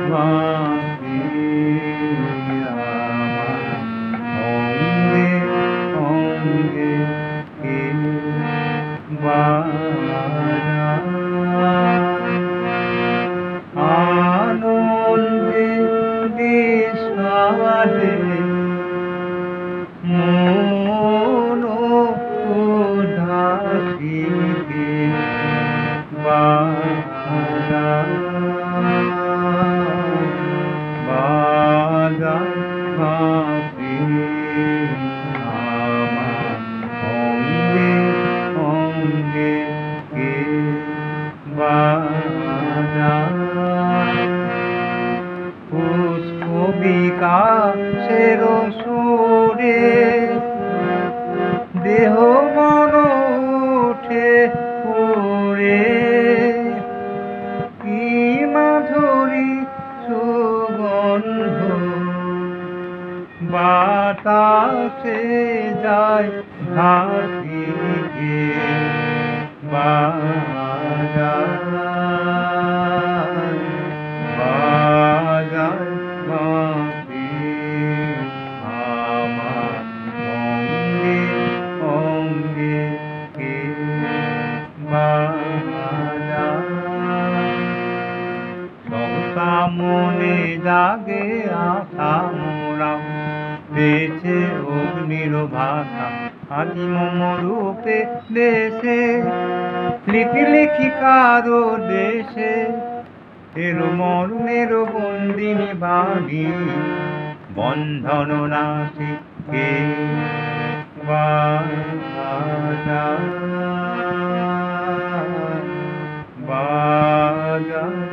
ভাতি আমার অঙ্গে অঙ্গে কে বাজায় আনন্দে বিষাদে মন উদাসীকে বাজায় বাজায় ভাতি আমার অঙ্গে অঙ্গে কে বাজায় পুষ্প বিকাশের সুরে দেহ মন উঠে পুরে কি মাধুরী সুগন্ধ বাতাসে যায় ঘাটিকে বাজায় বাজায় ভাতি আমার অঙ্গে অঙ্গে কে বাজায় সহসা মনে জাগে আশা মোরা পেয়েছে অগ্নির ভাষা আজি মম রূপে দেশে লিখি লিখি কারো দেশে এলো মরণের বন্দিনী বাণী বন্ধন নাশি কে বাজায় বাজায়